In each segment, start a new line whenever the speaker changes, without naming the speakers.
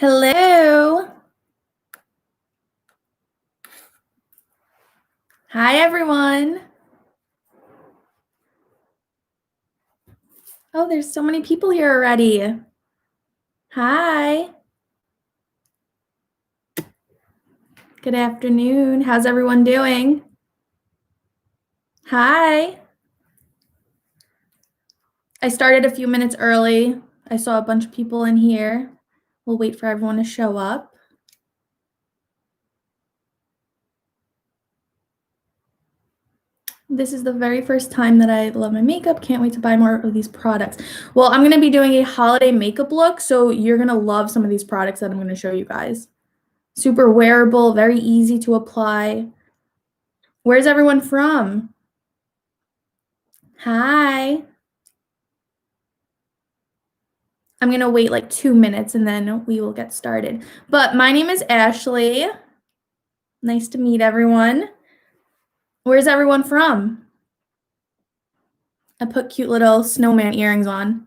Hello. Hi, everyone. Oh, there's so many people here already. Hi. Good afternoon. How's everyone doing? Hi. I started a few minutes early. I saw a bunch of people in here. We'll wait for everyone to show up. This is the very first time that I love my makeup. Can't wait to buy more of these products. Well, I'm going to be doing a holiday makeup look, so you're going to love some of these products that I'm going to show you guys. Super wearable, very easy to apply. Where's everyone from? Hi. I'm going to wait like 2 minutes and then we will get started. But my name is Ashley. Nice to meet everyone. Where's everyone from? I put cute little snowman earrings on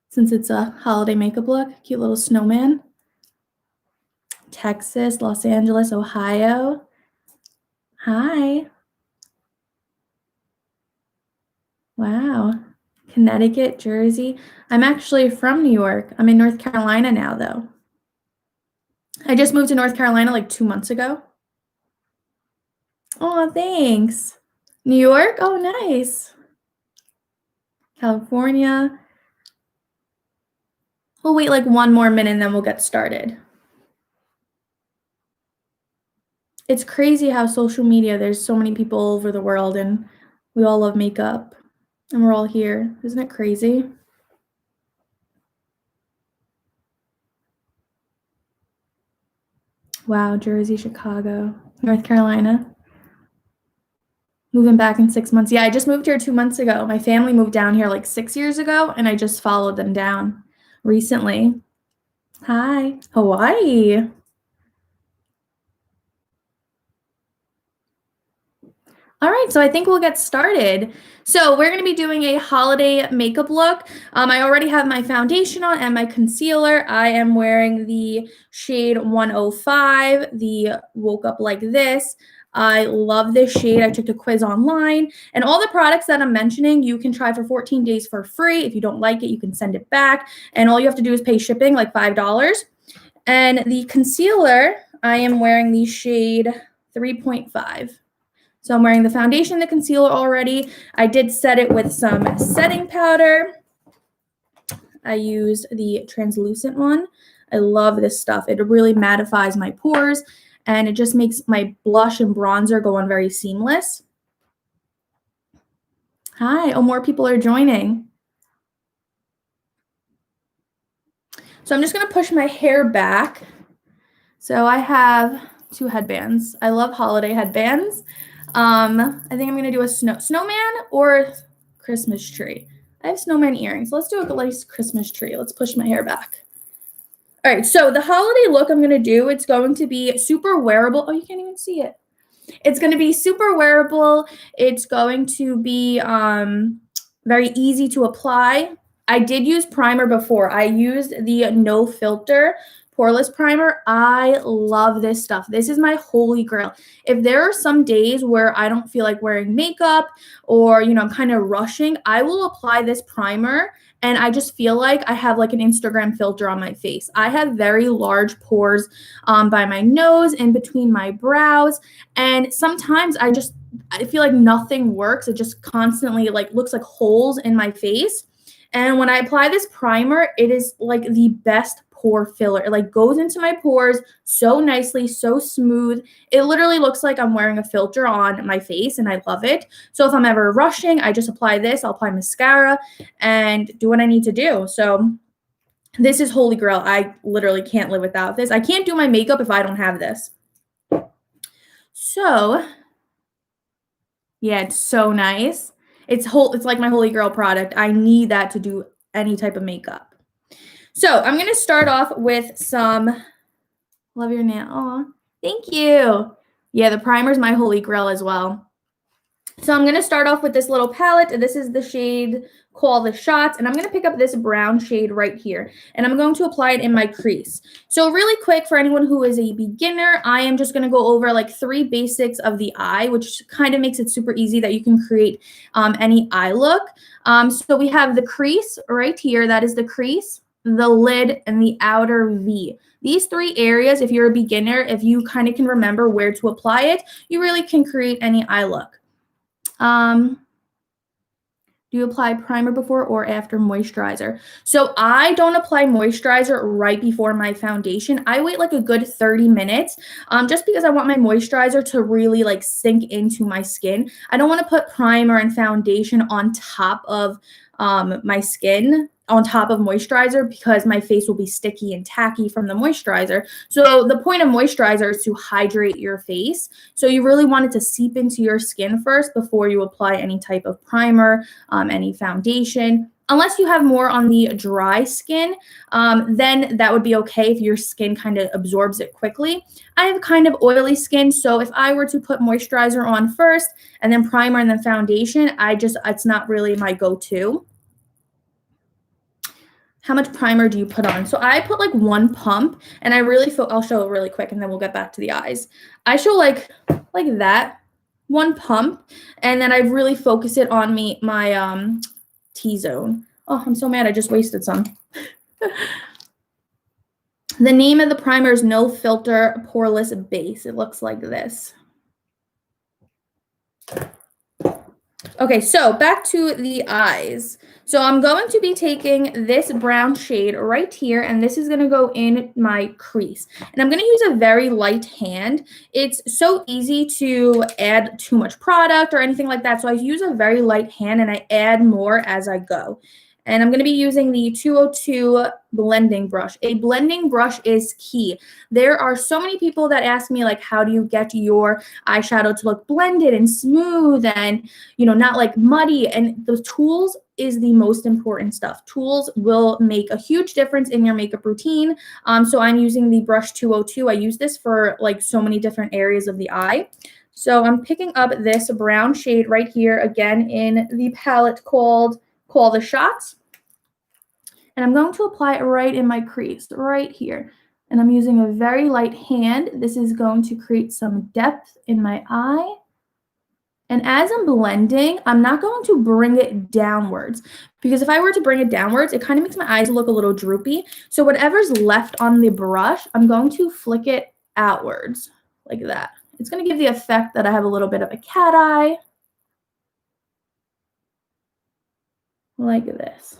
since it's a holiday makeup look. Cute little snowman. Texas, Los Angeles, Ohio. Hi. Wow. Connecticut, Jersey. I'm actually from New York. I'm in North Carolina now, though. I just moved to North Carolina like 2 months ago. Oh, thanks. New York? Oh, nice. California. We'll wait like 1 more minute and then we'll get started. It's crazy how social media, there's so many people all over the world and we all love makeup and we're all here. Isn't it crazy? Wow, Jersey, Chicago, North Carolina. Moving back in 6 months. Yeah, I just moved here 2 months ago. My family moved down here like 6 years ago and I just followed them down recently. Hi, Hawaii. All right, so I think we'll get started. So we're going to be doing a holiday makeup look. I already have my foundation on and my concealer. I am wearing the shade 105, the Woke Up Like This. I love this shade. I took a quiz online. And all the products that I'm mentioning, you can try for 14 days for free. If you don't like it, you can send it back. And all you have to do is pay shipping, like $5. And the concealer, I am wearing the shade 3.5. So I'm wearing the foundation, the concealer already. I did set it with some setting powder. I used the translucent one. I love this stuff. It really mattifies my pores and it just makes my blush and bronzer go on very seamless. Hi, oh, more people are joining. So I'm just gonna push my hair back. So I have 2 headbands. I love holiday headbands. I think I'm gonna do a snowman or Christmas tree. I have snowman earrings. Let's do a nice Christmas tree. Let's push my hair back. All right, so the holiday look I'm gonna do, it's going to be super wearable. Oh, you can't even see it. It's gonna be super wearable. It's going to be very easy to apply. I did use primer before. I used the No Filter Poreless Primer. I love this stuff. This is my holy grail. If there are some days where I don't feel like wearing makeup or, I'm kind of rushing, I will apply this primer and I just feel like I have like an Instagram filter on my face. I have very large pores by my nose and between my brows. And sometimes I feel like nothing works. It just constantly like looks like holes in my face. And when I apply this primer, it is like the best pore filler. It like goes into my pores so nicely, so smooth. It literally looks like I'm wearing a filter on my face and I love it. So if I'm ever rushing, I just apply this. I'll apply mascara and do what I need to do. So this is holy grail. I literally can't live without this. I can't do my makeup if I don't have this. So yeah, it's so nice. It's like my holy grail product. I need that to do any type of makeup. So I'm going to start off with some, love your nail. Aw, thank you. Yeah, the primer is my holy grail as well. So I'm going to start off with this little palette. This is the shade Call the Shots, and I'm going to pick up this brown shade right here, and I'm going to apply it in my crease. So really quick, for anyone who is a beginner, I am just going to go over like 3 basics of the eye, which kind of makes it super easy that you can create any eye look. So we have the crease right here. That is the crease, the lid, and the outer V. These 3 areas, if you're a beginner, if you kind of can remember where to apply it, you really can create any eye look. Do you apply primer before or after moisturizer? So I don't apply moisturizer right before my foundation. I wait like a good 30 minutes just because I want my moisturizer to really like sink into my skin. I don't want to put primer and foundation on top of my skin, on top of moisturizer, because my face will be sticky and tacky from the moisturizer. So the point of moisturizer is to hydrate your face. So you really want it to seep into your skin first before you apply any type of primer, any foundation. Unless you have more on the dry skin, then that would be okay if your skin kind of absorbs it quickly. I have kind of oily skin, so if I were to put moisturizer on first and then primer and then foundation, it's not really my go-to. How much primer do you put on? So I put like 1 pump, and I really feel, I'll show it really quick and then we'll get back to the eyes. I show like that, 1 pump, and then I really focus it on my T-zone. Oh, I'm so mad I just wasted some. The name of the primer is No Filter Poreless Base. It looks like this. Okay, so back to the eyes. So I'm going to be taking this brown shade right here, and this is going to go in my crease. And I'm going to use a very light hand. It's so easy to add too much product or anything like that, so I use a very light hand, and I add more as I go. And I'm going to be using the 202 blending brush. A blending brush is key. There are so many people that ask me, like, how do you get your eyeshadow to look blended and smooth and, you know, not like muddy? And the tools is the most important stuff. Tools will make a huge difference in your makeup routine. So I'm using the brush 202. I use this for like so many different areas of the eye. So I'm picking up this brown shade right here, again in the palette called Call the Shots. And I'm going to apply it right in my crease, right here. And I'm using a very light hand. This is going to create some depth in my eye. And as I'm blending, I'm not going to bring it downwards, because if I were to bring it downwards, it kind of makes my eyes look a little droopy. So whatever's left on the brush, I'm going to flick it outwards like that. It's going to give the effect that I have a little bit of a cat eye, like this.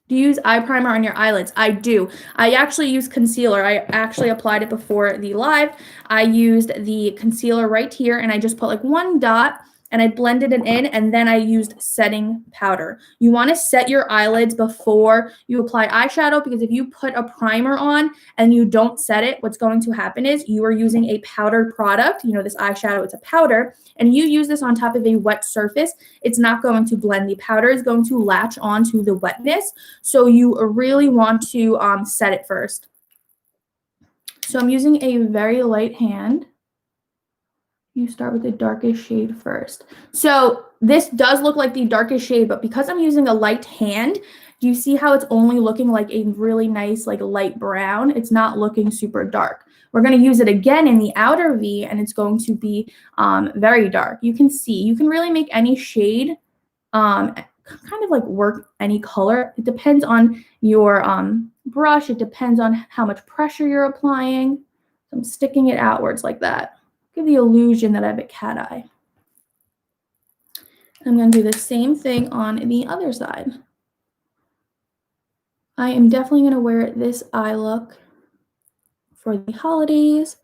Do you use eye primer on your eyelids? I do. I actually use concealer. I actually applied it before the live. I used the concealer right here, and I just put like 1 dot, and I blended it in, and then I used setting powder. You want to set your eyelids before you apply eyeshadow, because if you put a primer on and you don't set it, what's going to happen is you are using a powdered product. You know, this eyeshadow, it's a powder, and you use this on top of a wet surface. It's not going to blend. The powder is going to latch onto the wetness, so you really want to set it first. So I'm using a very light hand. You start with the darkest shade first. So this does look like the darkest shade, but because I'm using a light hand, do you see how it's only looking like a really nice, like light brown? It's not looking super dark. We're going to use it again in the outer V, and it's going to be very dark. You can see, you can really make any shade, kind of like work any color. It depends on your brush. It depends on how much pressure you're applying. So I'm sticking it outwards like that. Give the illusion that I have a cat eye. I'm going to do the same thing on the other side. I am definitely going to wear this eye look for the holidays.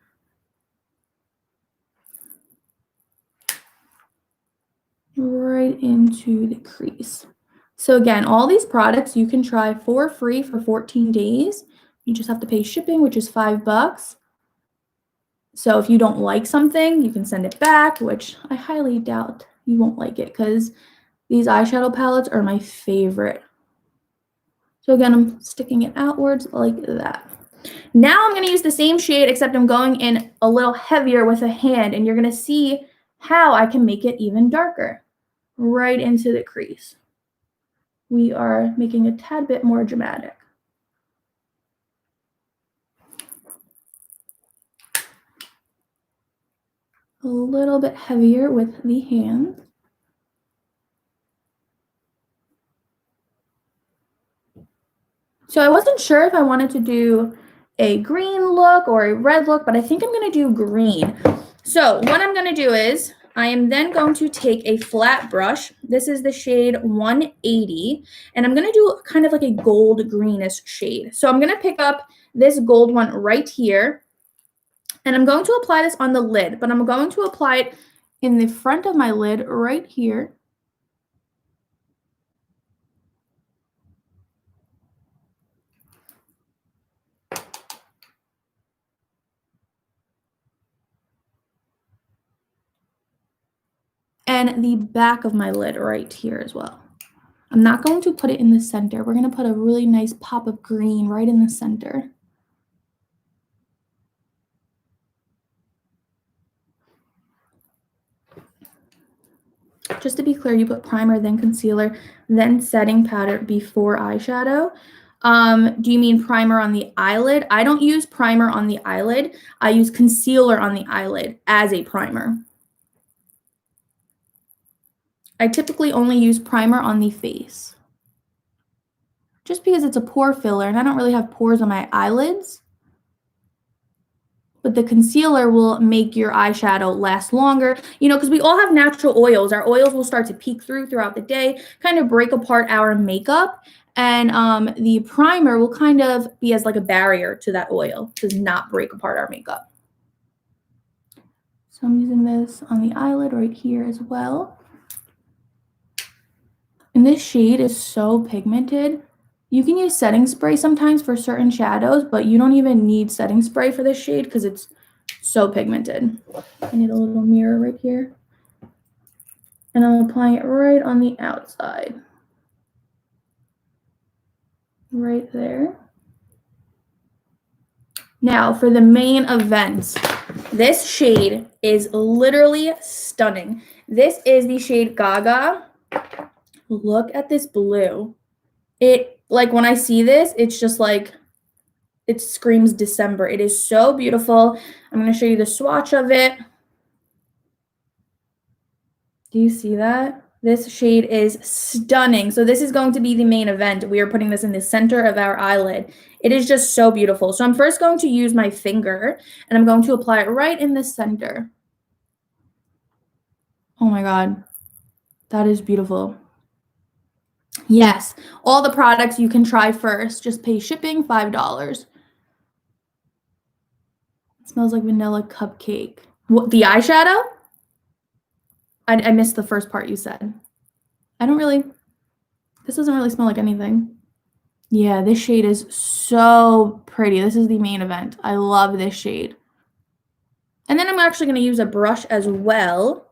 Right into the crease. So again, all these products you can try for free for 14 days. You just have to pay shipping, which is $5. So if you don't like something, you can send it back, which I highly doubt you won't like it, because these eyeshadow palettes are my favorite. So again, I'm sticking it outwards like that. Now I'm going to use the same shade, except I'm going in a little heavier with a hand, and you're going to see how I can make it even darker. Right into the crease. We are making a tad bit more dramatic. A little bit heavier with the hand. So I wasn't sure if I wanted to do a green look or a red look, but I think I'm going to do green. So what I'm going to do is I am then going to take a flat brush. This is the shade 180, and I'm going to do kind of like a gold greenish shade. So I'm going to pick up this gold one right here, and I'm going to apply this on the lid, but I'm going to apply it in the front of my lid right here. And the back of my lid right here as well. I'm not going to put it in the center. We're going to put a really nice pop of green right in the center. Just to be clear, you put primer, then concealer, then setting powder before eyeshadow. Do you mean primer on the eyelid? I don't use primer on the eyelid. I use concealer on the eyelid as a primer. I typically only use primer on the face, just because it's a pore filler and I don't really have pores on my eyelids. But the concealer will make your eyeshadow last longer, you know, because we all have natural oils. Our oils will start to peek throughout the day, kind of break apart our makeup. And the primer will kind of be as like a barrier to that oil, does not break apart our makeup. So I'm using this on the eyelid right here as well. And this shade is so pigmented. You can use setting spray sometimes for certain shadows, but you don't even need setting spray for this shade because it's so pigmented. I need a little mirror right here. And I'm applying it right on the outside. Right there. Now for the main event. This shade is literally stunning. This is the shade Gaga. Look at this blue. It, like, when I see this, it's just like, it screams December. It is so beautiful. I'm going to show you the swatch of it. Do you see that? This shade is stunning. So this is going to be the main event. We are putting this in the center of our eyelid. It is just so beautiful. So I'm first going to use my finger, and I'm going to apply it right in the center. Oh my God. That is beautiful. Yes, all the products you can try first. Just pay shipping, $5. It smells like vanilla cupcake. What, the eyeshadow? I missed the first part you said. This doesn't really smell like anything. Yeah, this shade is so pretty. This is the main event. I love this shade. And then I'm actually going to use a brush as well,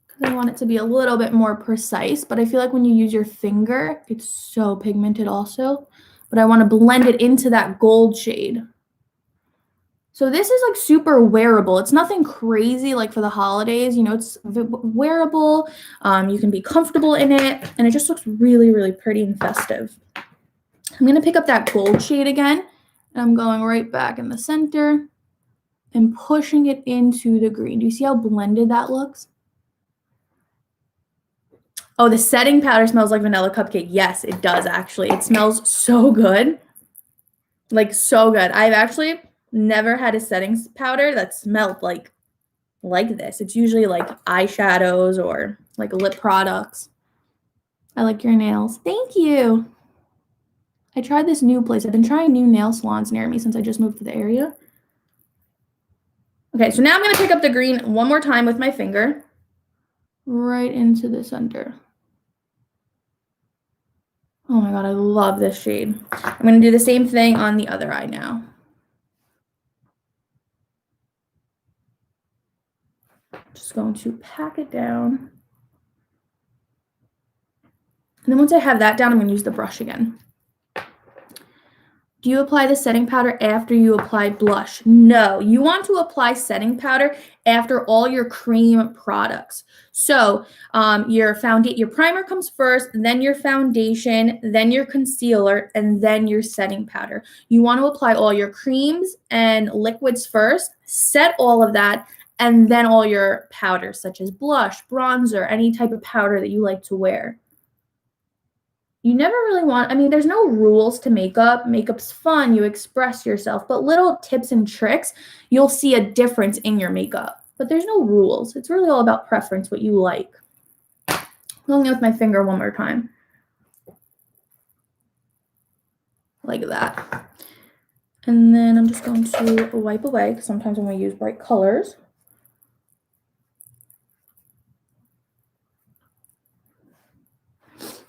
because I want it to be a little bit more precise. But I feel like when you use your finger, it's so pigmented also. But I want to blend it into that gold shade. So this is like super wearable. It's nothing crazy like for the holidays. You know, it's wearable. You can be comfortable in it. And it just looks really, really pretty and festive. I'm going to pick up that gold shade again. And I'm going right back in the center and pushing it into the green. Do you see how blended that looks? Oh, the setting powder smells like vanilla cupcake. Yes, it does actually. It smells so good. Like so good. I've actually never had a setting powder that smelled like this. It's usually like eyeshadows or like lip products. I like your nails. Thank you. I tried this new place. I've been trying new nail salons near me since I just moved to the area. Okay, so now I'm going to pick up the green one more time with my finger. Right into the center. Oh my God, I love this shade. I'm going to do the same thing on the other eye now. Just going to pack it down. And then once I have that down, I'm going to use the brush again. Do you apply the setting powder after you apply blush? No, you want to apply setting powder after all your cream products. So your primer comes first, then your foundation, then your concealer, and then your setting powder. You want to apply all your creams and liquids first, set all of that, and then all your powders such as blush, bronzer, any type of powder that you like to wear. You never really want, I mean, there's no rules to makeup. Makeup's fun, you express yourself, but little tips and tricks, you'll see a difference in your makeup. But there's no rules. It's really all about preference, what you like. Going in with my finger one more time. Like that. And then I'm just going to wipe away, because sometimes when we use bright colors.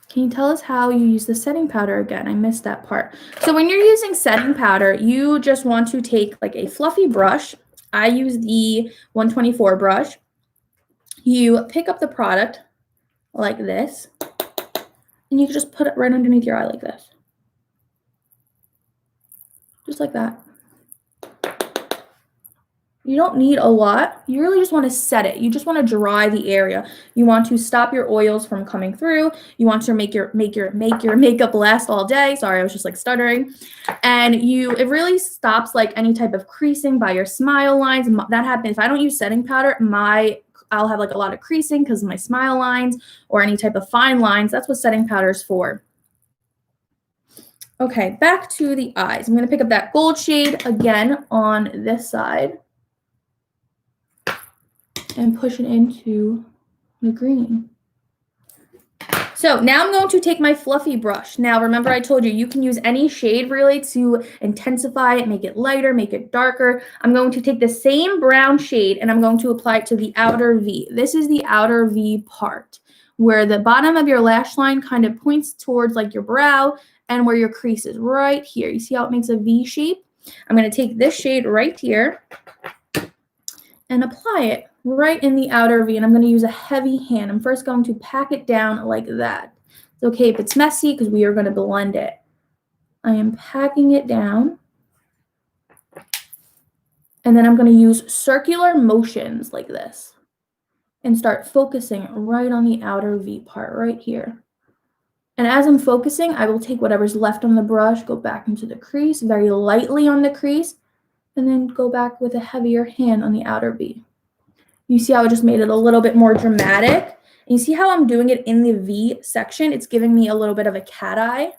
Can you tell us how you use the setting powder again? I missed that part. So when you're using setting powder, you just want to take like a fluffy brush. I use the 124 brush. You pick up the product like this, and you can just put it right underneath your eye like this. Just like that. You don't need a lot. You really just want to set it. You just want to dry the area. You want to stop your oils from coming through. You want to make your makeup last all day. Sorry, I was just like stuttering. And it really stops like any type of creasing by your smile lines. That happens if I don't use setting powder. I'll have like a lot of creasing because of my smile lines or any type of fine lines. That's what setting powder is for. Okay, back to the eyes. I'm going to pick up that gold shade again on this side and push it into the green. So now I'm going to take my fluffy brush. Now remember I told you, you can use any shade really to intensify it, make it lighter, make it darker. I'm going to take the same brown shade and I'm going to apply it to the outer V. This is the outer V part where the bottom of your lash line kind of points towards like your brow and where your crease is right here. You see how it makes a V shape? I'm going to take this shade right here and apply it right in the outer V, and I'm going to use a heavy hand. I'm first going to pack it down like that. It's okay if it's messy because we are going to blend it. I am packing it down, and then I'm going to use circular motions like this and start focusing right on the outer V part right here. And as I'm focusing, I will take whatever's left on the brush, go back into the crease, very lightly on the crease, and then go back with a heavier hand on the outer V. You see how I just made it a little bit more dramatic? And you see how I'm doing it in the V section? It's giving me a little bit of a cat eye,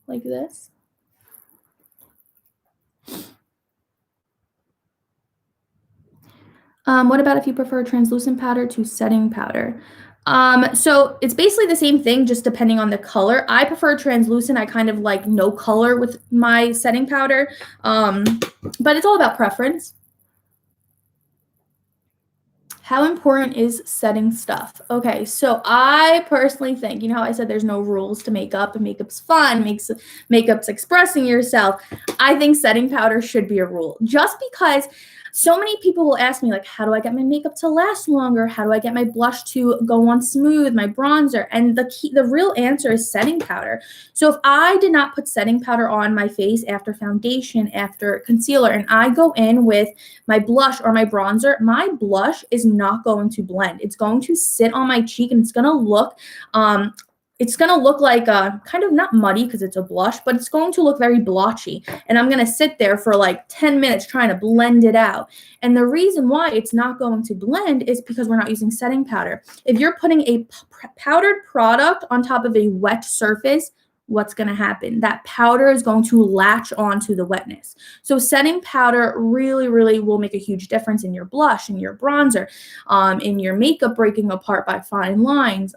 like this. What about if you prefer translucent powder to setting powder? So it's basically the same thing, just depending on the color. I prefer translucent. I kind of like no color with my setting powder, but it's all about preference. How important is setting stuff? Okay, so I personally think, you know how I said there's no rules to makeup and makeup's fun, makeup's expressing yourself. I think setting powder should be a rule just because so many people will ask me like, how do I get my makeup to last longer? How do I get my blush to go on smooth, my bronzer? And the real answer is setting powder. So if I did not put setting powder on my face after foundation, after concealer, and I go in with my blush or my bronzer, my blush is not going to blend. It's going to sit on my cheek and it's going to look like kind of not muddy because it's a blush, but it's going to look very blotchy. And I'm going to sit there for like 10 minutes trying to blend it out. And the reason why it's not going to blend is because we're not using setting powder. If you're putting a powdered product on top of a wet surface, what's going to happen? That powder is going to latch onto the wetness. So setting powder really, really will make a huge difference in your blush, in your bronzer, in your makeup breaking apart by fine lines.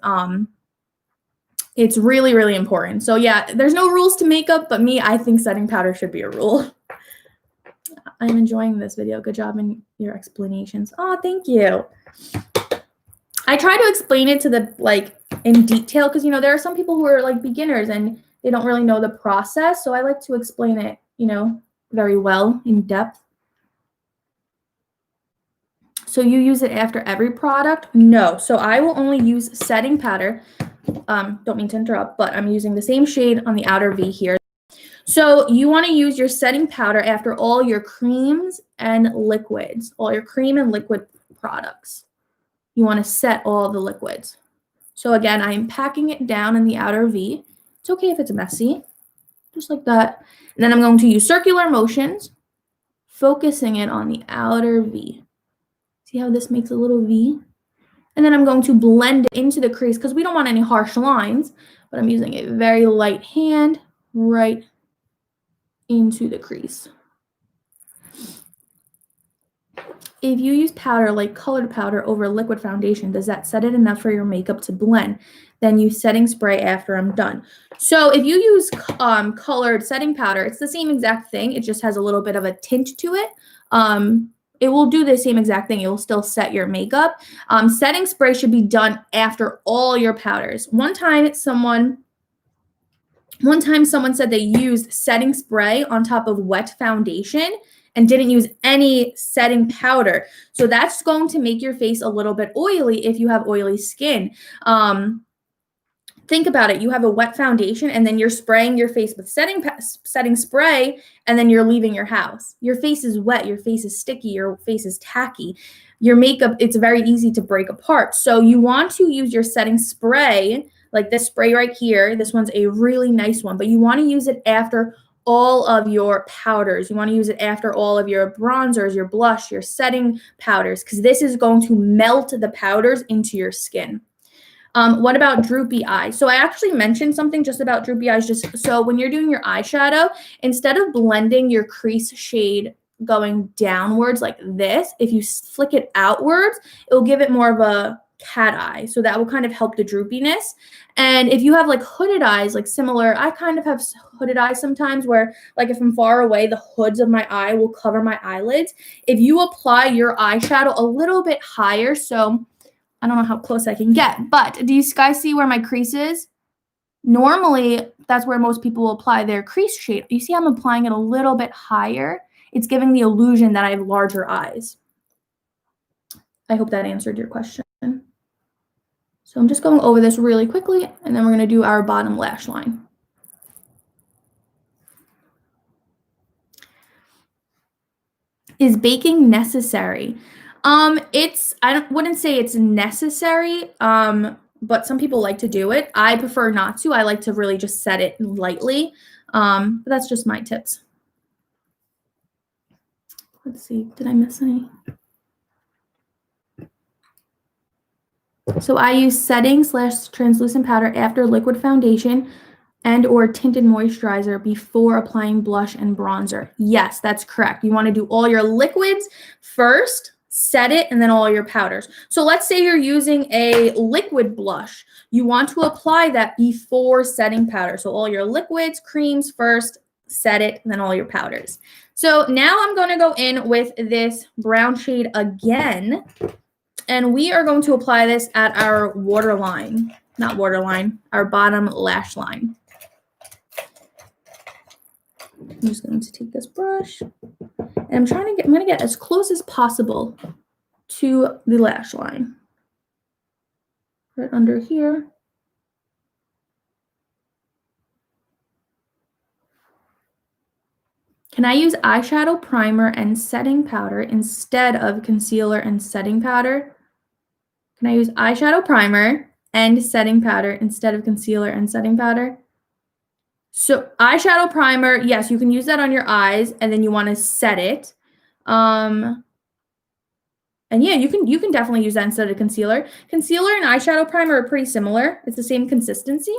It's really, really important. So yeah, there's no rules to makeup, but I think setting powder should be a rule. I'm enjoying this video. Good job in your explanations. Oh, thank you. I try to explain it to in detail because, there are some people who are like beginners and they don't really know the process. So I like to explain it, very well in depth. So you use it after every product? No. So I will only use setting powder. Don't mean to interrupt, but I'm using the same shade on the outer V here. So you want to use your setting powder after all your creams and liquids, all your cream and liquid products. You want to set all the liquids. So again, I am packing it down in the outer V. It's okay if it's messy, just like that. And then I'm going to use circular motions, focusing it on the outer V. See how this makes a little V? And then I'm going to blend it into the crease because we don't want any harsh lines, but I'm using a very light hand right into the crease. If you use powder like colored powder over liquid foundation, does that set it enough for your makeup to blend? Then use setting spray after I'm done. So if you use colored setting powder, it's the same exact thing. It just has a little bit of a tint to it. It will do the same exact thing. It will still set your makeup. Setting spray should be done after all your powders. One time someone said they used setting spray on top of wet foundation and didn't use any setting powder. So that's going to make your face a little bit oily if you have oily skin. Think about it. You have a wet foundation and then you're spraying your face with setting spray and then you're leaving your house. Your face is wet. Your face is sticky. Your face is tacky. Your makeup, it's very easy to break apart. So you want to use your setting spray, like this spray right here. This one's a really nice one, but you want to use it after all of your powders. You want to use it after all of your bronzers, your blush, your setting powders, because this is going to melt the powders into your skin. What about droopy eyes? So I actually mentioned something just about droopy eyes. Just so when you're doing your eyeshadow, instead of blending your crease shade going downwards like this, if you flick it outwards, it will give it more of a cat eye. So that will kind of help the droopiness. And if you have like hooded eyes, like similar, I kind of have hooded eyes sometimes where like if I'm far away, the hoods of my eye will cover my eyelids. If you apply your eyeshadow a little bit higher, so I don't know how close I can get, but do you guys see where my crease is? Normally, that's where most people will apply their crease shade. You see I'm applying it a little bit higher. It's giving the illusion that I have larger eyes. I hope that answered your question. So I'm just going over this really quickly, and then we're going to do our bottom lash line. Is baking necessary? I wouldn't say it's necessary, but some people like to do it. I prefer not to. I like to really just set it lightly. But that's just my tips. Let's see, did I miss any? So I use setting / translucent powder after liquid foundation and or tinted moisturizer before applying blush and bronzer. Yes, that's correct. You want to do all your liquids first, set it, and then all your powders. So let's say you're using a liquid blush. You want to apply that before setting powder. So all your liquids, creams first, set it, and then all your powders. So now I'm going to go in with this brown shade again, and we are going to apply this at our waterline, not waterline, our bottom lash line. I'm just going to take this brush, and I'm going to get as close as possible to the lash line. Right under here. Can I use eyeshadow primer and setting powder instead of concealer and setting powder? Can I use eyeshadow primer and setting powder instead of concealer and setting powder? So eyeshadow primer, yes, you can use that on your eyes, and then you want to set it. And yeah, you can definitely use that instead of concealer. Concealer and eyeshadow primer are pretty similar. It's the same consistency.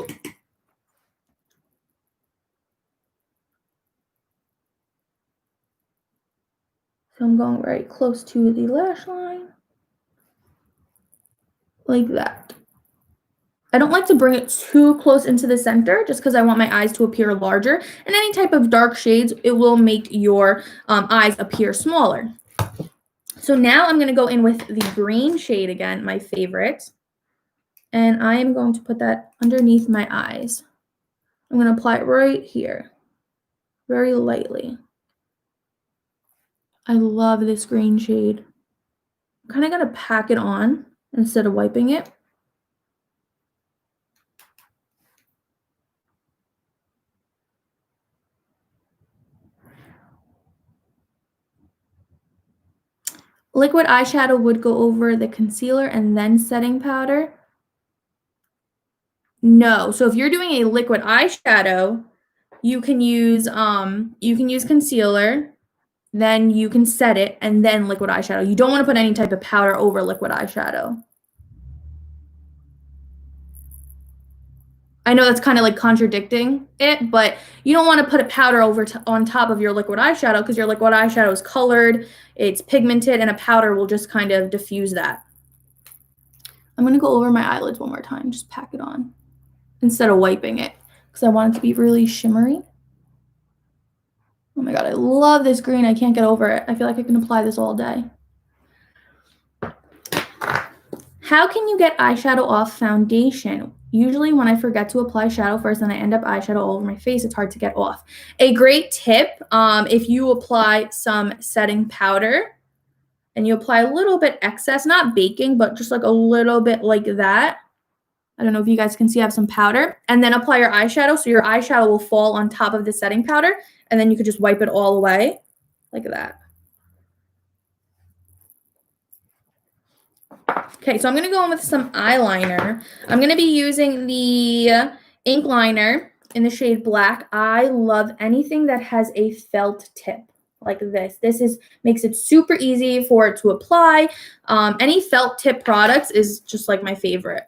So I'm going very close to the lash line, like that. I don't like to bring it too close into the center just because I want my eyes to appear larger. And any type of dark shades, it will make your eyes appear smaller. So now I'm going to go in with the green shade again, my favorite. And I am going to put that underneath my eyes. I'm going to apply it right here, very lightly. I love this green shade. I'm kind of going to pack it on instead of wiping it. liquid eyeshadow would go over the concealer and then setting powder. No. So if you're doing a liquid eyeshadow, you can use concealer, then you can set it, and then liquid eyeshadow. You don't want to put any type of powder over liquid eyeshadow. I know that's kind of like contradicting it, but you don't want to put a powder over on top of your liquid eyeshadow because your liquid eyeshadow is colored, it's pigmented, and a powder will just kind of diffuse that. I'm going to go over my eyelids one more time, just pack it on instead of wiping it because I want it to be really shimmery. Oh my god, I love this green. I can't get over it. I feel like I can apply this all day. How can you get eyeshadow off foundation? Usually when I forget to apply shadow first and I end up eyeshadow all over my face, it's hard to get off. A great tip, if you apply some setting powder and you apply a little bit excess, not baking, but just like a little bit like that. I don't know if you guys can see I have some powder. And then apply your eyeshadow. So your eyeshadow will fall on top of the setting powder. And then you could just wipe it all away like that. Okay, so I'm going to go in with some eyeliner. I'm going to be using the ink liner in the shade Black. I love anything that has a felt tip like this. This makes it super easy for it to apply. Any felt tip products is just like my favorite.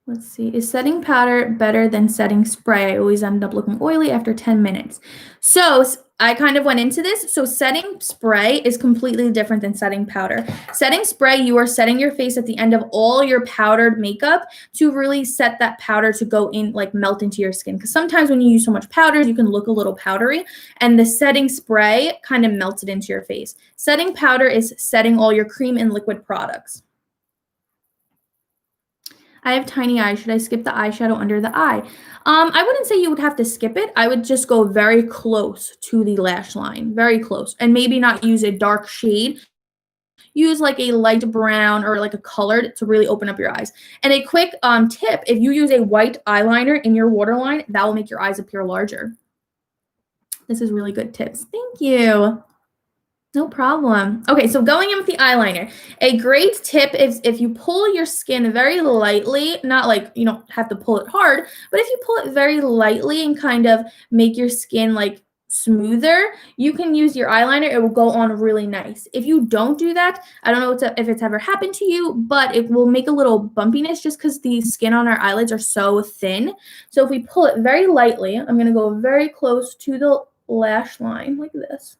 Let's see. Is setting powder better than setting spray? I always end up looking oily after 10 minutes. So I kind of went into this. So setting spray is completely different than setting powder. Setting spray, you are setting your face at the end of all your powdered makeup to really set that powder to go in, like melt into your skin. Because sometimes when you use so much powder, you can look a little powdery. And the setting spray kind of melts it into your face. Setting powder is setting all your cream and liquid products. I have tiny eyes. Should I skip the eyeshadow under the eye? I wouldn't say you would have to skip it. I would just go very close to the lash line, very close, and maybe not use a dark shade. Use like a light brown or like a colored to really open up your eyes. And a quick tip, if you use a white eyeliner in your waterline, that will make your eyes appear larger. This is really good tips. Thank you. No problem. Okay, so going in with the eyeliner. A great tip is if you pull your skin very lightly, not like you don't have to pull it hard, but if you pull it very lightly and kind of make your skin like smoother, you can use your eyeliner. It will go on really nice. If you don't do that, I don't know if it's ever happened to you, but it will make a little bumpiness just because the skin on our eyelids are so thin. So if we pull it very lightly, I'm going to go very close to the lash line like this.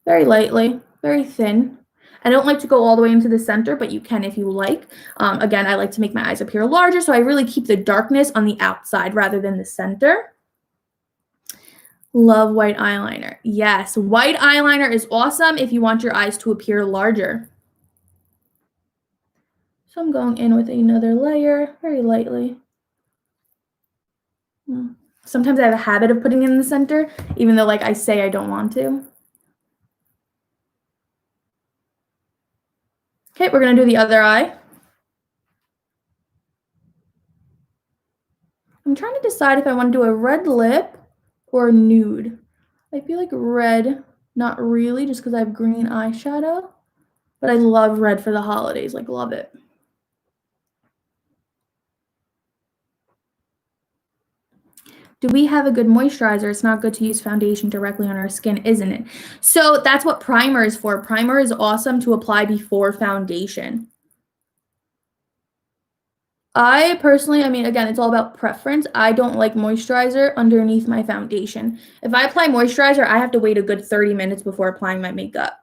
Very lightly, very thin. I don't like to go all the way into the center, but you can if you like. Again, I like to make my eyes appear larger, so I really keep the darkness on the outside rather than the center. Love white eyeliner. Yes, white eyeliner is awesome if you want your eyes to appear larger. So I'm going in with another layer, very lightly. Sometimes I have a habit of putting it in the center, even though like I say I don't want to. Okay, we're going to do the other eye. I'm trying to decide if I want to do a red lip or nude. I feel like red, not really, just because I have green eyeshadow. But I love red for the holidays, like love it. Do we have a good moisturizer? It's not good to use foundation directly on our skin, isn't it? So that's what primer is for. Primer is awesome to apply before foundation. I personally, I mean, again, it's all about preference. I don't like moisturizer underneath my foundation. If I apply moisturizer, I have to wait a good 30 minutes before applying my makeup.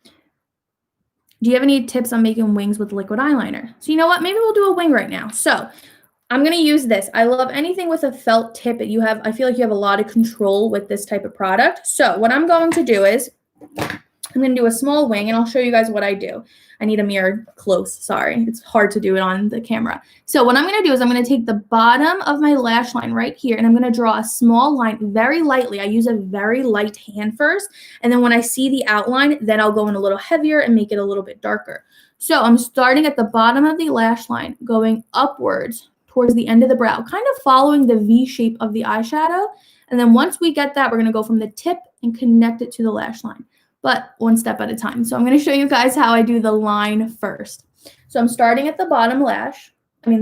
Do you have any tips on making wings with liquid eyeliner? So you know what? Maybe we'll do a wing right now. So I'm going to use this. I love anything with a felt tip. I feel like you have a lot of control with this type of product. So what I'm going to do is I'm going to do a small wing, and I'll show you guys what I do. I need a mirror close. Sorry. It's hard to do it on the camera. So what I'm going to do is I'm going to take the bottom of my lash line right here, and I'm going to draw a small line very lightly. I use a very light hand first, and then when I see the outline, then I'll go in a little heavier and make it a little bit darker. So I'm starting at the bottom of the lash line, going upwards towards the end of the brow, kind of following the V shape of the eyeshadow. And then once we get that, we're going to go from the tip and connect it to the lash line, but one step at a time. So I'm going to show you guys how I do the line first. So I'm starting at the bottom lash,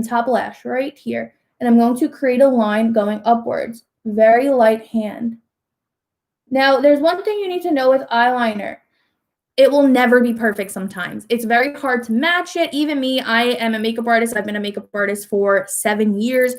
top lash right here, and I'm going to create a line going upwards, very light hand. Now, there's one thing you need to know with eyeliner. It will never be perfect sometimes. It's very hard to match it. Even me, I am a makeup artist. I've been a makeup artist for 7 years.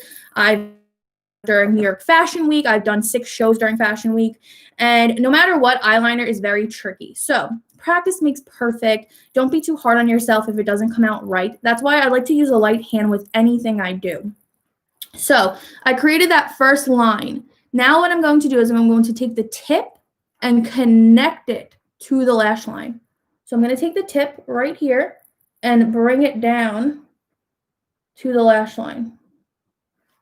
During New York Fashion Week, I've done 6 shows during Fashion Week. And no matter what, eyeliner is very tricky. So practice makes perfect. Don't be too hard on yourself if it doesn't come out right. That's why I like to use a light hand with anything I do. So I created that first line. Now what I'm going to do is I'm going to take the tip and connect it to the lash line. So I'm going to take the tip right here and bring it down to the lash line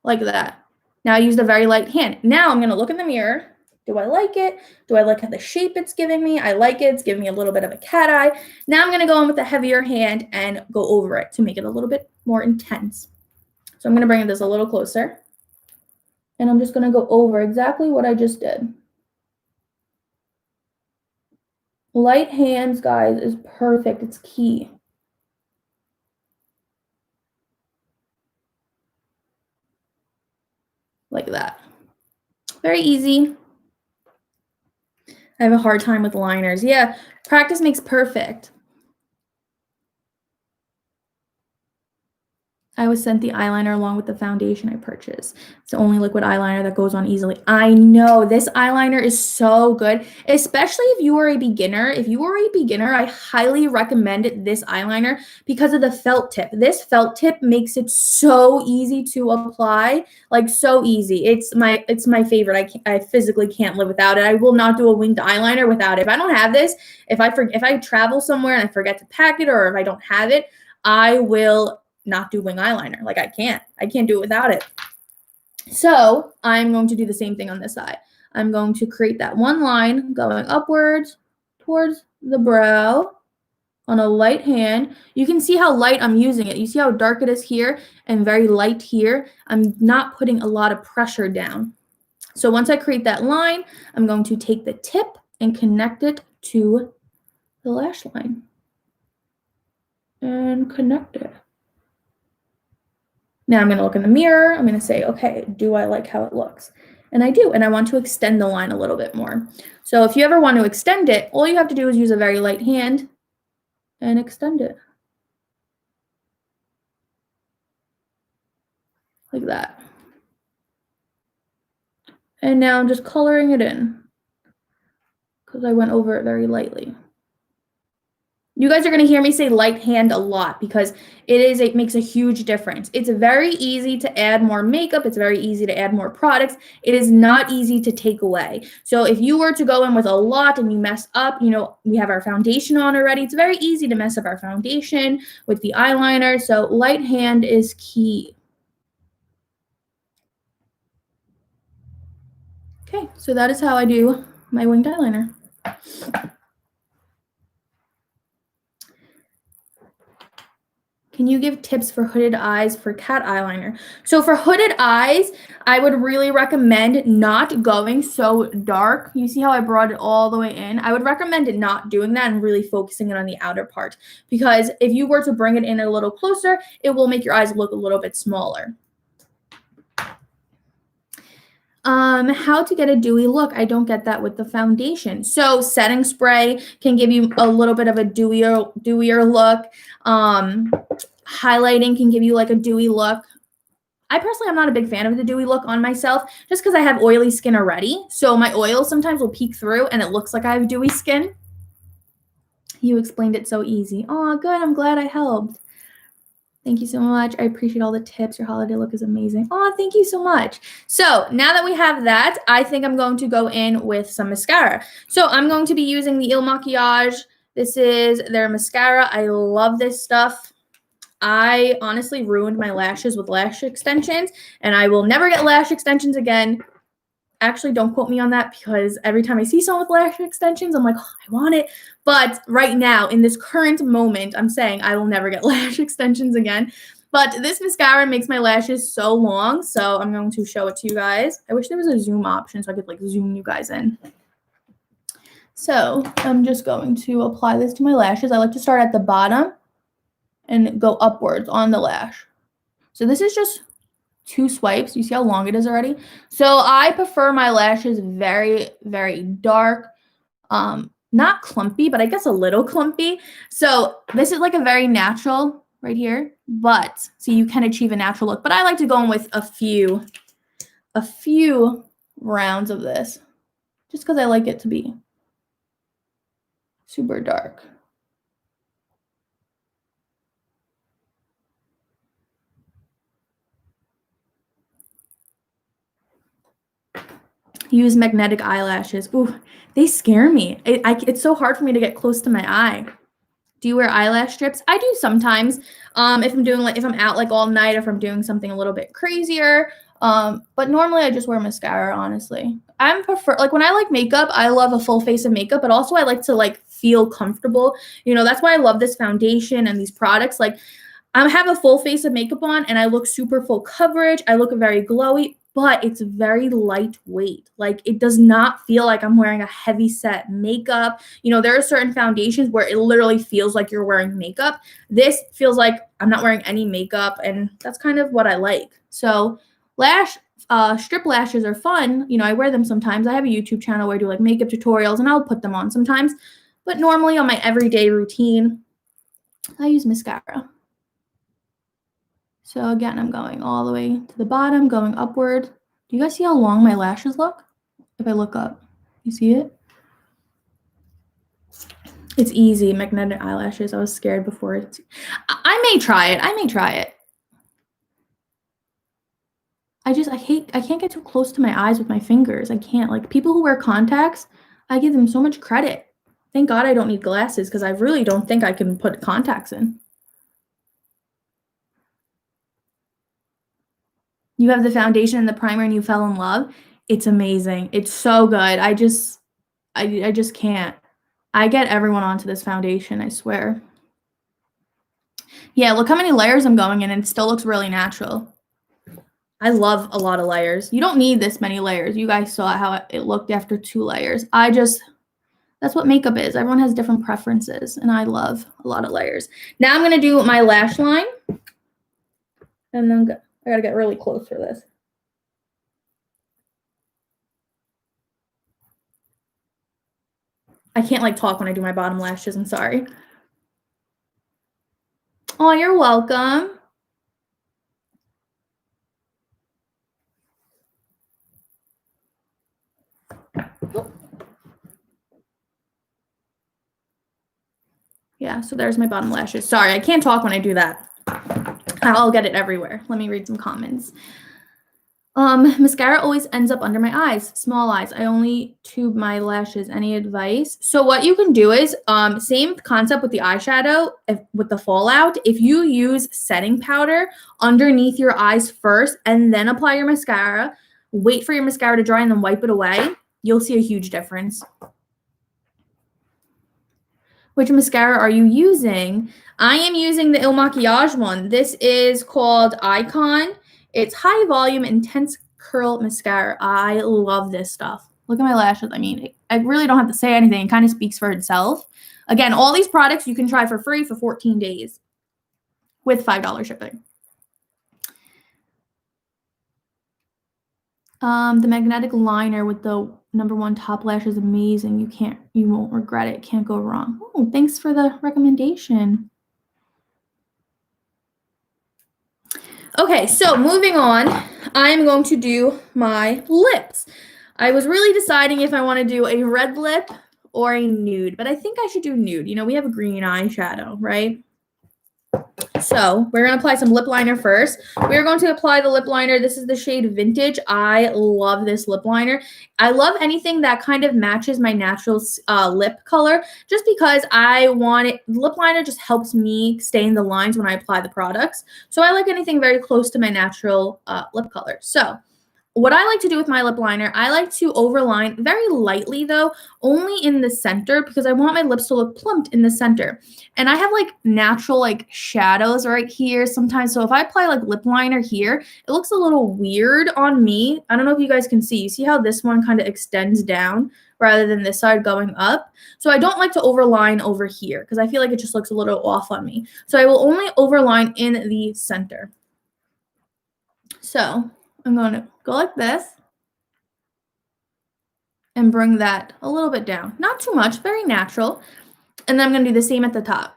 like that. Now I used a very light hand. Now I'm going to look in the mirror. Do I like it? Do I like the shape it's giving me? I like it. It's giving me a little bit of a cat eye. Now I'm going to go in with a heavier hand and go over it to make it a little bit more intense. So I'm going to bring this a little closer. And I'm just going to go over exactly what I just did. Light hands, guys, is perfect. It's key. Like that. Very easy. I have a hard time with liners. Yeah, practice makes perfect. I was sent the eyeliner along with the foundation I purchased. It's the only liquid eyeliner that goes on easily. I know, this eyeliner is so good, especially if you are a beginner. If you are a beginner, I highly recommend this eyeliner because of the felt tip. This felt tip makes it so easy to apply, like so easy. It's my favorite. I physically can't live without it. I will not do a winged eyeliner without it. If I don't have this, if I travel somewhere and I forget to pack it, or if I don't have it, I will not do wing eyeliner. Like I can't do it without it. So I'm going to do the same thing on this side. I'm going to create that one line going upwards towards the brow on a light hand. You can see how light I'm using it. You see how dark it is here and very light here. I'm not putting a lot of pressure down. So once I create that line, I'm going to take the tip and connect it to the lash line and connect it. Now I'm going to look in the mirror. I'm going to say, okay, do I like how it looks? And I do. And I want to extend the line a little bit more. So if you ever want to extend it, all you have to do is use a very light hand and extend it. Like that. And now I'm just coloring it in because I went over it very lightly. You guys are going to hear me say light hand a lot because it makes a huge difference. It's very easy to add more makeup. It's very easy to add more products. It is not easy to take away. So if you were to go in with a lot and you mess up, we have our foundation on already. It's very easy to mess up our foundation with the eyeliner. So light hand is key. Okay, so that is how I do my winged eyeliner. Can you give tips for hooded eyes for cat eyeliner? So for hooded eyes, I would really recommend not going so dark. You see how I brought it all the way in? I would recommend not doing that and really focusing it on the outer part, because if you were to bring it in a little closer, it will make your eyes look a little bit smaller. How to get a dewy look. I don't get that with the foundation. So setting spray can give you a little bit of a dewier look. Highlighting can give you like a dewy look. I personally am not a big fan of the dewy look on myself just because I have oily skin already. So my oil sometimes will peek through and it looks like I have dewy skin. You explained it so easy. Oh, good. I'm glad I helped. Thank you so much. I appreciate all the tips. Your holiday look is amazing. Oh, thank you so much. So now that we have that, I think I'm going to go in with some mascara. So I'm going to be using the MAKIAGE. This is their mascara. I love this stuff. I honestly ruined my lashes with lash extensions, and I will never get lash extensions again. Actually, don't quote me on that because every time I see someone with lash extensions, I'm like, oh, I want it. But right now, in this current moment, I'm saying I will never get lash extensions again. But this mascara makes my lashes so long, so I'm going to show it to you guys. I wish there was a zoom option so I could like zoom you guys in. So I'm just going to apply this to my lashes. I like to start at the bottom and go upwards on the lash. So this is just 2 swipes. You see how long it is already? So I prefer my lashes very, very dark. Not clumpy, but I guess a little clumpy. So this is like a very natural right here, but so you can achieve a natural look. But I like to go in with a few rounds of this just because I like it to be super dark. Use magnetic eyelashes. Ooh, they scare me. It's so hard for me to get close to my eye. Do you wear eyelash strips? I do sometimes. If I'm out like all night, if I'm doing something a little bit crazier. But normally I just wear mascara, honestly. Like when I like makeup, I love a full face of makeup, but also I like to like feel comfortable. You know, that's why I love this foundation and these products. Like I have a full face of makeup on and I look super full coverage. I look very glowy, but it's very lightweight. Like it does not feel like I'm wearing a heavy set makeup. You know, there are certain foundations where it literally feels like you're wearing makeup. This feels like I'm not wearing any makeup, and that's kind of what I like. So strip lashes are fun. You know, I wear them sometimes. I have a YouTube channel where I do like makeup tutorials and I'll put them on sometimes. But normally on my everyday routine, I use mascara. So again, I'm going all the way to the bottom, going upward. Do you guys see how long my lashes look? If I look up, you see it? It's easy, magnetic eyelashes. I was scared before. I may try it. I can't get too close to my eyes with my fingers. I can't. Like people who wear contacts, I give them so much credit. Thank God I don't need glasses because I really don't think I can put contacts in. You have the foundation and the primer and you fell in love. It's amazing. It's so good. I just can't. I get everyone onto this foundation, I swear. Yeah, look how many layers I'm going in and it still looks really natural. I love a lot of layers. You don't need this many layers. You guys saw how it looked after 2 layers. That's what makeup is. Everyone has different preferences, and I love a lot of layers. Now I'm going to do my lash line. And then I got to get really close for this. I can't like talk when I do my bottom lashes. I'm sorry. Oh, you're welcome. Yeah, so there's my bottom lashes. Sorry, I can't talk when I do that. I'll get it everywhere. Let me read some comments. Mascara always ends up under my eyes, small eyes. I only tube my lashes. Any advice? So what you can do is, same concept with the eyeshadow, with the fallout. If you use setting powder underneath your eyes first and then apply your mascara, wait for your mascara to dry and then wipe it away, you'll see a huge difference. Which mascara are you using? I am using the MAKIAGE one. This is called Icon. It's high volume, intense curl mascara. I love this stuff. Look at my lashes. I mean, I really don't have to say anything. It kind of speaks for itself. Again, all these products you can try for free for 14 days with $5 shipping. The magnetic liner with the #1 top lash is amazing. You won't regret it. Can't go wrong. Oh, thanks for the recommendation. Okay, so moving on, I'm going to do my lips. I was really deciding if I want to do a red lip or a nude, but I think I should do nude. You know, we have a green eyeshadow, right? So we're going to apply some lip liner first. We're going to apply the lip liner. This is the shade Vintage. I love this lip liner. I love anything that kind of matches my natural lip color just because I want it. Lip liner just helps me stay in the lines when I apply the products. So I like anything very close to my natural lip color. So What I like to do with my lip liner, I like to overline very lightly though, only in the center because I want my lips to look plumped in the center. And I have like natural like shadows right here sometimes. So if I apply like lip liner here, it looks a little weird on me. I don't know if you guys can see. You see how this one kind of extends down rather than this side going up? So I don't like to overline over here because I feel like it just looks a little off on me. So I will only overline in the center. So I'm going to go like this and bring that a little bit down. Not too much, very natural. And then I'm going to do the same at the top.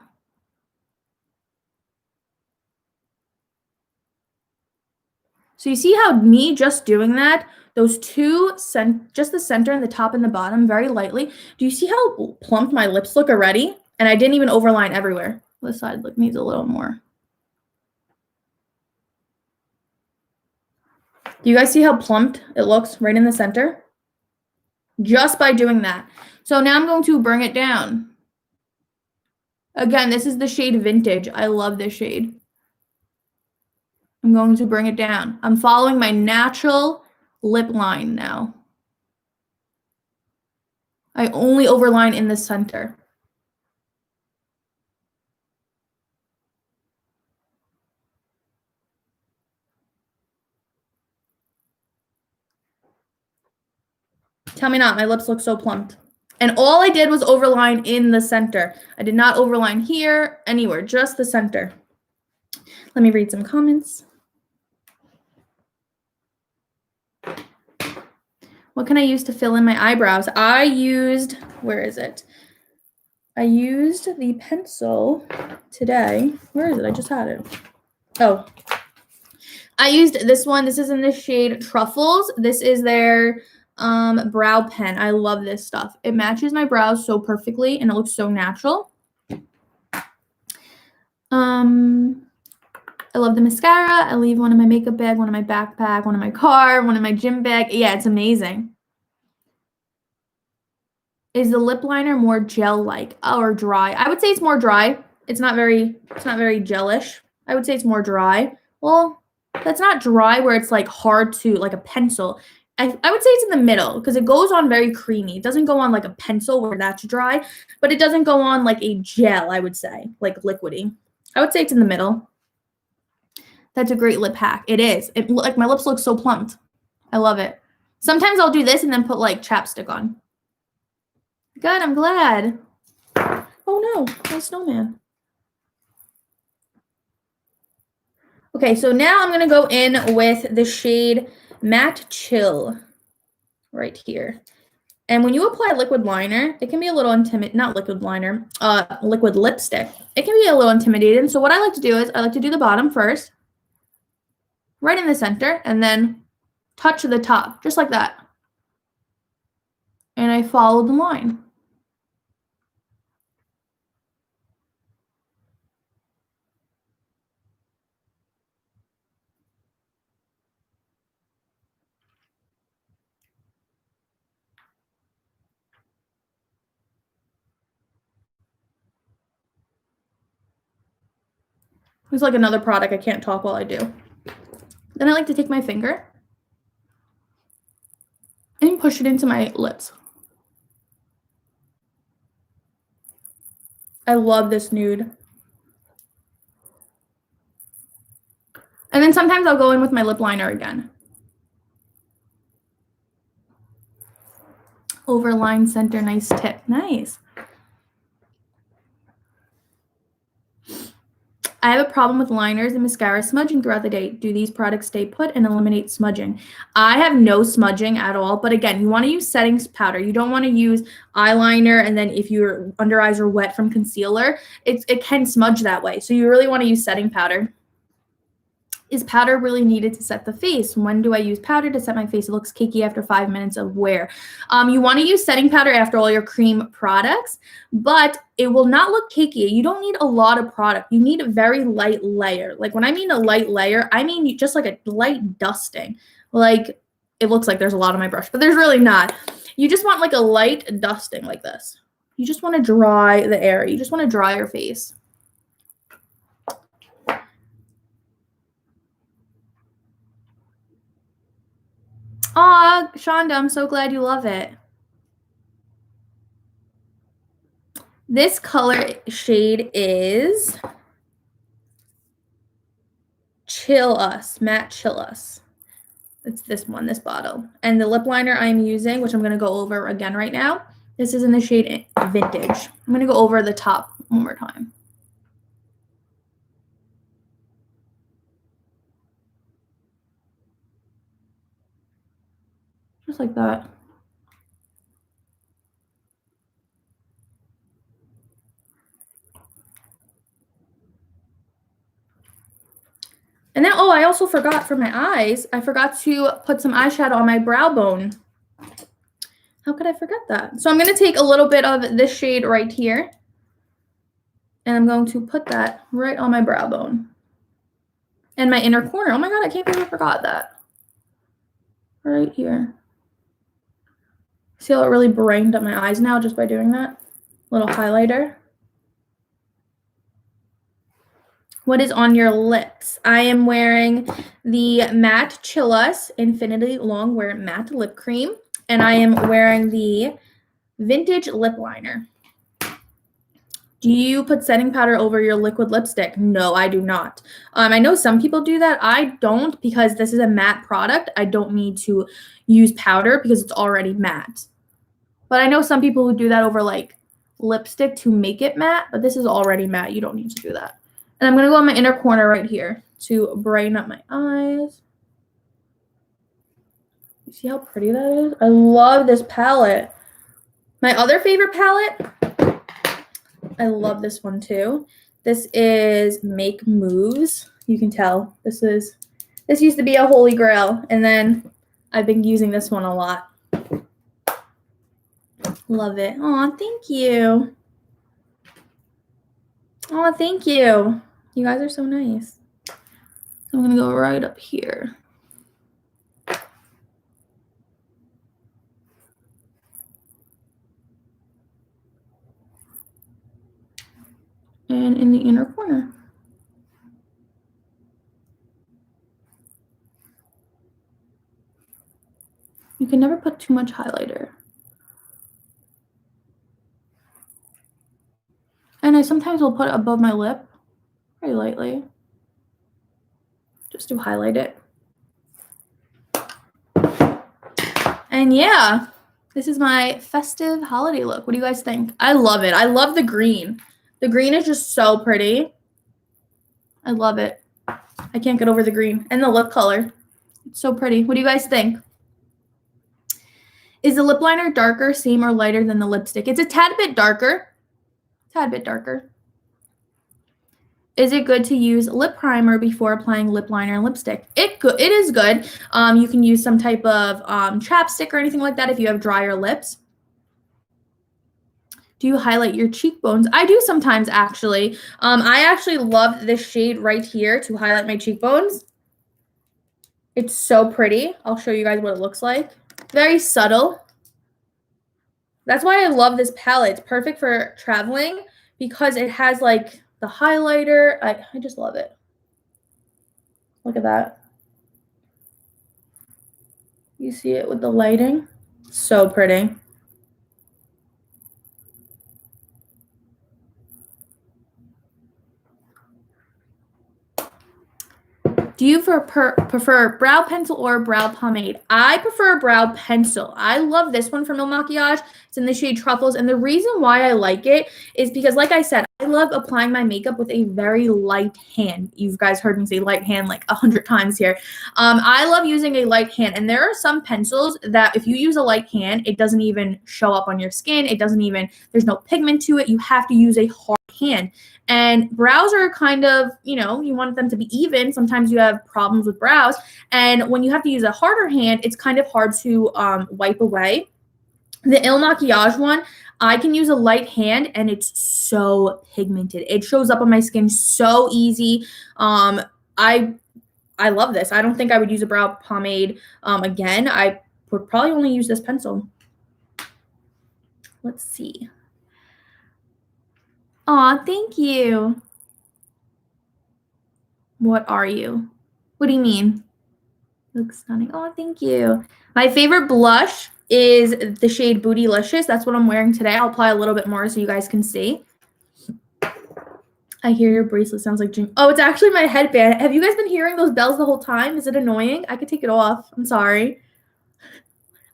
So you see how me just doing that, those two, just the center and the top and the bottom very lightly. Do you see how plump my lips look already? And I didn't even overline everywhere. This side look needs a little more. Do you guys see how plumped it looks right in the center? Just by doing that. So now I'm going to bring it down. Again, this is the shade Vintage. I love this shade. I'm going to bring it down. I'm following my natural lip line now. I only overline in the center. Tell me not, my lips look so plumped. And all I did was overline in the center. I did not overline here, anywhere, just the center. Let me read some comments. What can I use to fill in my eyebrows? I used, where is it? I used the pencil today. Where is it? I just had it. Oh. I used this one. This is in the shade Truffles. This is their brow pen. I love this stuff. It matches my brows so perfectly and it looks so natural. I love the mascara. I leave one in my makeup bag, one in my backpack, one in my car, one in my gym bag. Yeah, it's amazing. Is the lip liner more gel-like or dry? I would say it's more dry. It's not very gelish. I would say it's more dry. Well, that's not dry where it's like hard to, like a pencil. I would say it's in the middle because it goes on very creamy. It doesn't go on like a pencil where that's dry, but it doesn't go on like a gel, I would say, like liquidy. I would say it's in the middle. That's a great lip hack. It is. Like my lips look so plumped. I love it. Sometimes I'll do this and then put like chapstick on. Good, I'm glad. Oh no, my snowman. Okay, so now I'm gonna go in with the shade Matte Chill right here. And when you apply liquid liner, it can be a little not liquid liner, liquid lipstick. It can be a little intimidating. So what I like to do is I like to do the bottom first, right in the center, and then touch the top, just like that. And I follow the line. It's like another product. I can't talk while I do. Then I like to take my finger and push it into my lips. I love this nude. And then sometimes I'll go in with my lip liner again. Overline center, nice tip. Nice. I have a problem with liners and mascara smudging throughout the day. Do these products stay put and eliminate smudging? I have no smudging at all, but again, you want to use setting powder. You don't want to use eyeliner, and then if your under eyes are wet from concealer, it can smudge that way. So you really want to use setting powder. Is powder really needed to set the face? When do I use powder to set my face? It looks cakey after 5 minutes of wear. You want to use setting powder after all your cream products, but it will not look cakey. You don't need a lot of product. You need a very light layer. Like when I mean a light layer, I mean just like a light dusting. Like it looks like there's a lot on my brush, but there's really not. You just want like a light dusting like this. You just want to dry the area. You just want to dry your face. Aw, Shonda, I'm so glad you love it. This color shade is Chill Us, Matte Chill Us. It's this one, this bottle. And the lip liner I'm using, which I'm going to go over again right now, this is in the shade Vintage. I'm going to go over the top one more time. Just like that. And then, oh, I also forgot for my eyes, I forgot to put some eyeshadow on my brow bone. How could I forget that? So I'm going to take a little bit of this shade right here, and I'm going to put that right on my brow bone and my inner corner. Oh my God, I can't believe I forgot that. Right here. See how it really brightened up my eyes now just by doing that? Little highlighter. What is on your lips? I am wearing the Matte Chill Us Infinity Long Wear Matte Lip Cream, and I am wearing the Vintage Lip Liner. Do you put setting powder over your liquid lipstick? No, I do not. I know some people do that. I don't, because this is a matte product. I don't need to use powder because it's already matte. But I know some people who do that over like lipstick to make it matte, but this is already matte. You don't need to do that. And I'm going to go on my inner corner right here to brighten up my eyes. You see how pretty that is? I love this palette. My other favorite palette, I love this one too. This is Make Moves. You can tell this used to be a holy grail, and then I've been using this one a lot. Love it. Aw, thank you. Aw, thank you. You guys are so nice. So I'm going to go right up here. And in the inner corner. You can never put too much highlighter. And I sometimes will put it above my lip, very lightly, just to highlight it. And yeah, this is my festive holiday look. What do you guys think? I love it. I love the green. The green is just so pretty. I love it. I can't get over the green. And the lip color. It's so pretty. What do you guys think? Is the lip liner darker, same, or lighter than the lipstick? It's a tad bit darker. Tad bit darker. Is it good to use lip primer before applying lip liner and lipstick? It is good. You can use some type of chapstick or anything like that if you have drier lips. Do you highlight your cheekbones? I do sometimes, actually. I actually love this shade right here to highlight my cheekbones. It's so pretty. I'll show you guys what it looks like. Very subtle. That's why I love this palette. It's perfect for traveling because it has like the highlighter. I just love it. Look at that. You see it with the lighting? So pretty. Do you prefer brow pencil or brow pomade? I prefer brow pencil. I love this one from MAKIAGE. It's in the shade Truffles. And the reason why I like it is because, like I said, I love applying my makeup with a very light hand. You guys heard me say light hand like 100 times here. I love using a light hand. And there are some pencils that if you use a light hand, it doesn't even show up on your skin. It doesn't even, there's no pigment to it. You have to use a hard hand. And brows are kind of, you want them to be even. Sometimes you have problems with brows. And when you have to use a harder hand, it's kind of hard to wipe away. The Il Makiage one, I can use a light hand and it's so pigmented. It shows up on my skin so easy. I love this. I don't think I would use a brow pomade again. I would probably only use this pencil. Let's see. Aw, thank you. What are you? What do you mean? Looks stunning. Oh, thank you. My favorite blush is the shade Bootylicious. That's what I'm wearing today. I'll apply a little bit more so you guys can see. I hear your bracelet sounds like Jim. Oh, it's actually my headband. Have you guys been hearing those bells the whole time? Is it annoying? I could take it off. I'm sorry.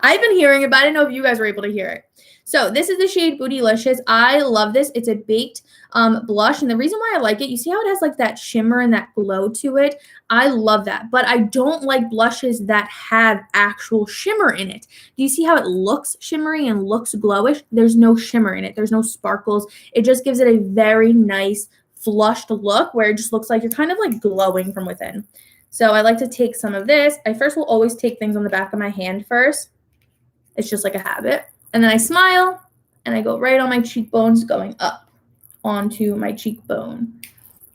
I've been hearing it, but I didn't know if you guys were able to hear it. So this is the shade Bootylicious. I love this. It's a baked blush. And the reason why I like it, you see how it has like that shimmer and that glow to it? I love that. But I don't like blushes that have actual shimmer in it. Do you see how it looks shimmery and looks glowish? There's no shimmer in it. There's no sparkles. It just gives it a very nice flushed look where it just looks like you're kind of like glowing from within. So I like to take some of this. I first will always take things on the back of my hand first. It's just like a habit. And then I smile and I go right on my cheekbones going up onto my cheekbone.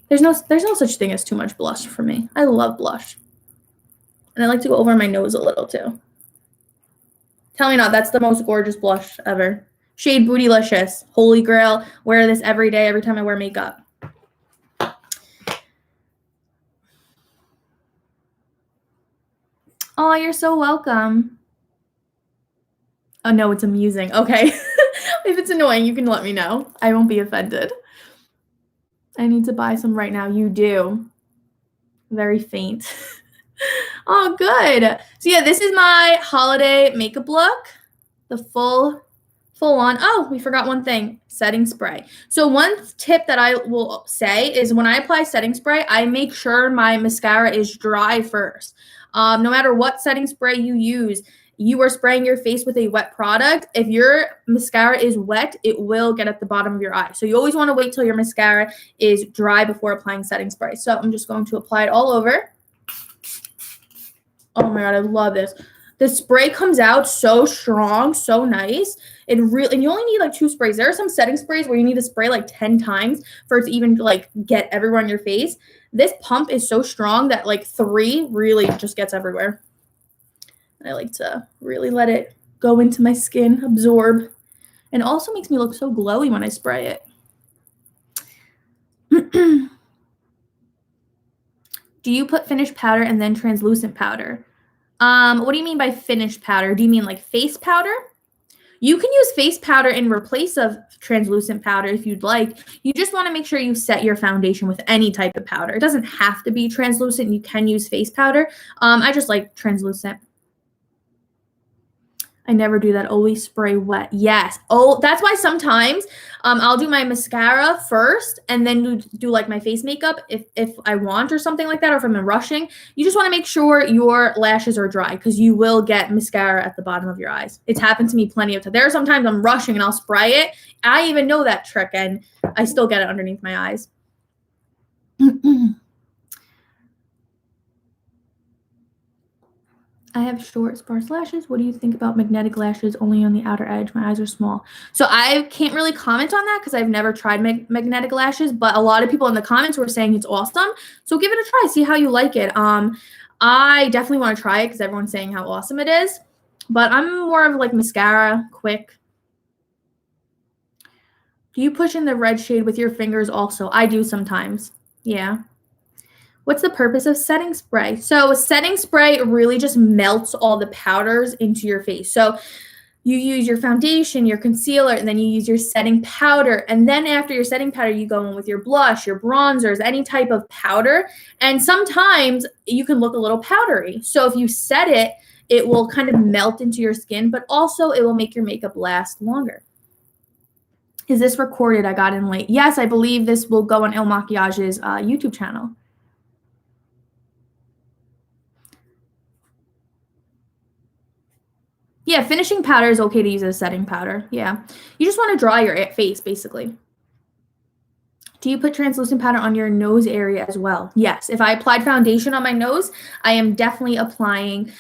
There's no such thing as too much blush for me. I love blush. And I like to go over my nose a little too. Tell me not, that's the most gorgeous blush ever. Shade Bootylicious. Holy grail. Wear this every day, every time I wear makeup. Oh, you're so welcome. Oh, no, it's amusing. Okay. If it's annoying, you can let me know. I won't be offended. I need to buy some right now. You do. Very faint. Oh, good. So, yeah, this is my holiday makeup look. The full on. Oh, we forgot one thing. Setting spray. So, one tip that I will say is when I apply setting spray, I make sure my mascara is dry first. No matter what setting spray you use, you are spraying your face with a wet product. If your mascara is wet, it will get at the bottom of your eye. So you always want to wait till your mascara is dry before applying setting spray. So I'm just going to apply it all over. Oh my God, I love this. The spray comes out so strong, so nice. And you only need like 2 sprays. There are some setting sprays where you need to spray like 10 times for it to even like get everywhere on your face. This pump is so strong that like 3 really just gets everywhere. I like to really let it go into my skin, absorb, and also makes me look so glowy when I spray it. Do you put finished powder and then translucent powder? What do you mean by finished powder? Do you mean like face powder? You can use face powder in replace of translucent powder if you'd like. You just want to make sure you set your foundation with any type of powder. It doesn't have to be translucent. You can use face powder. I just like translucent. I never do that. Always spray wet. Yes. Oh, that's why sometimes I'll do my mascara first and then do like my face makeup if I want or something like that, or if I'm rushing. You just want to make sure your lashes are dry because you will get mascara at the bottom of your eyes. It's happened to me plenty of times. There are sometimes I'm rushing and I'll spray it. I even know that trick and I still get it underneath my eyes. I have short, sparse lashes. What do you think about magnetic lashes only on the outer edge? My eyes are small. So I can't really comment on that because I've never tried magnetic lashes, but a lot of people in the comments were saying it's awesome. So give it a try. See how you like it. I definitely want to try it because everyone's saying how awesome it is. But I'm more of like mascara, quick. Do you push in the red shade with your fingers also? I do sometimes. Yeah. What's the purpose of setting spray? So setting spray really just melts all the powders into your face. So you use your foundation, your concealer, and then you use your setting powder. And then after your setting powder, you go in with your blush, your bronzers, any type of powder. And sometimes you can look a little powdery. So if you set it, it will kind of melt into your skin, but also it will make your makeup last longer. Is this recorded? I got in late. Yes, I believe this will go on MAKIAGE's YouTube channel. Yeah, finishing powder is okay to use as setting powder. Yeah. You just want to dry your face, basically. Do you put translucent powder on your nose area as well? Yes. If I applied foundation on my nose, I am definitely applying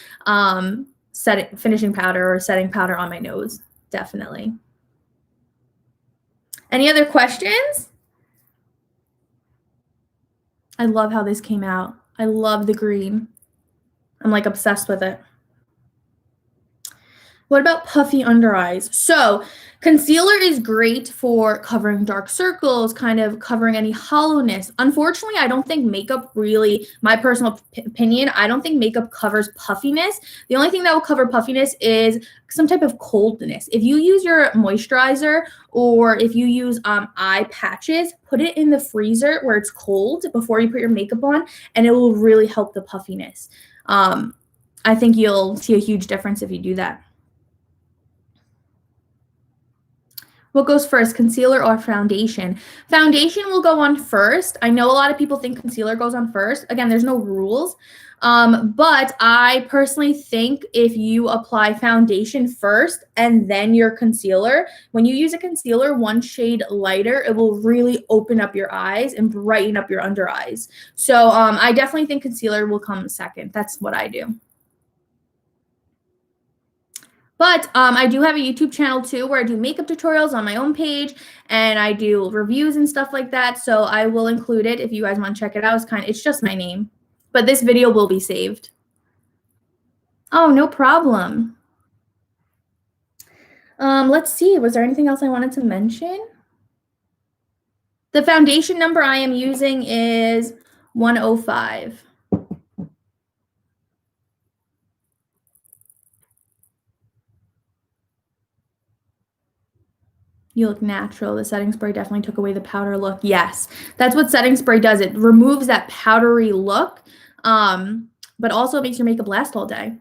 finishing powder or setting powder on my nose. Definitely. Any other questions? I love how this came out. I love the green. I'm like obsessed with it. What about puffy under eyes? So concealer is great for covering dark circles, kind of covering any hollowness. Unfortunately, I don't think makeup really, my personal opinion, I don't think makeup covers puffiness. The only thing that will cover puffiness is some type of coldness. If you use your moisturizer or if you use eye patches, put it in the freezer where it's cold before you put your makeup on, and it will really help the puffiness. I think you'll see a huge difference if you do that. What goes first, concealer or foundation? Foundation will go on first. I know a lot of people think concealer goes on first. Again, there's no rules. But I personally think if you apply foundation first and then your concealer, when you use a concealer one shade lighter, it will really open up your eyes and brighten up your under eyes. So I definitely think concealer will come second. That's what I do. But I do have a YouTube channel too where I do makeup tutorials on my own page and I do reviews and stuff like that. So I will include it if you guys want to check it out. It's just my name. But this video will be saved. Oh, no problem. Let's see. Was there anything else I wanted to mention? The foundation number I am using is 105. You look natural. The setting spray definitely took away the powder look. Yes, that's what setting spray does. It removes that powdery look, but also makes your makeup last all day.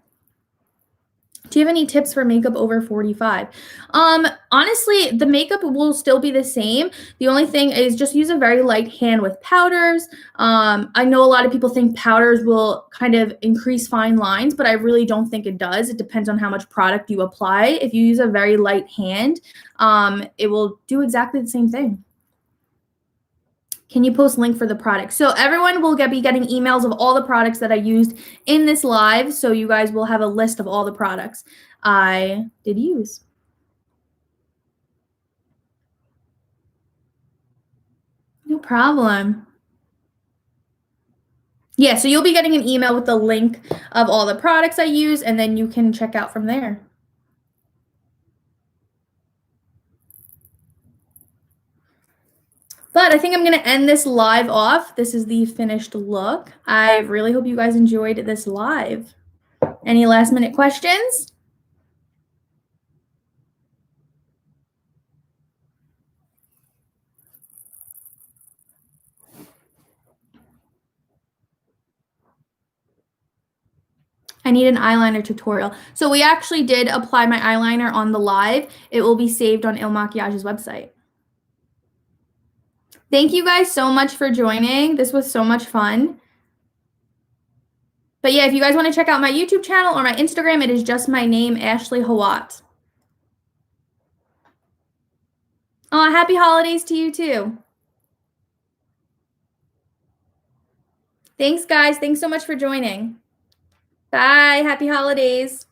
Do you have any tips for makeup over 45? Honestly, the makeup will still be the same. The only thing is just use a very light hand with powders. I know a lot of people think powders will kind of increase fine lines, but I really don't think it does. It depends on how much product you apply. If you use a very light hand, it will do exactly the same thing. Can you post link for the product? So everyone will be getting emails of all the products that I used in this live. So you guys will have a list of all the products I did use. No problem. Yeah, so you'll be getting an email with the link of all the products I use, and then you can check out from there. But I think I'm going to end this live off. This is the finished look. I really hope you guys enjoyed this live. Any last minute questions? I need an eyeliner tutorial. So we actually did apply my eyeliner on the live. It will be saved on MAKIAGE's website. Thank you guys so much for joining. This was so much fun. But yeah, if you guys want to check out my YouTube channel or my Instagram, it is just my name, Ashley Hawat. Oh, happy holidays to you too. Thanks, guys. Thanks so much for joining. Bye. Happy holidays.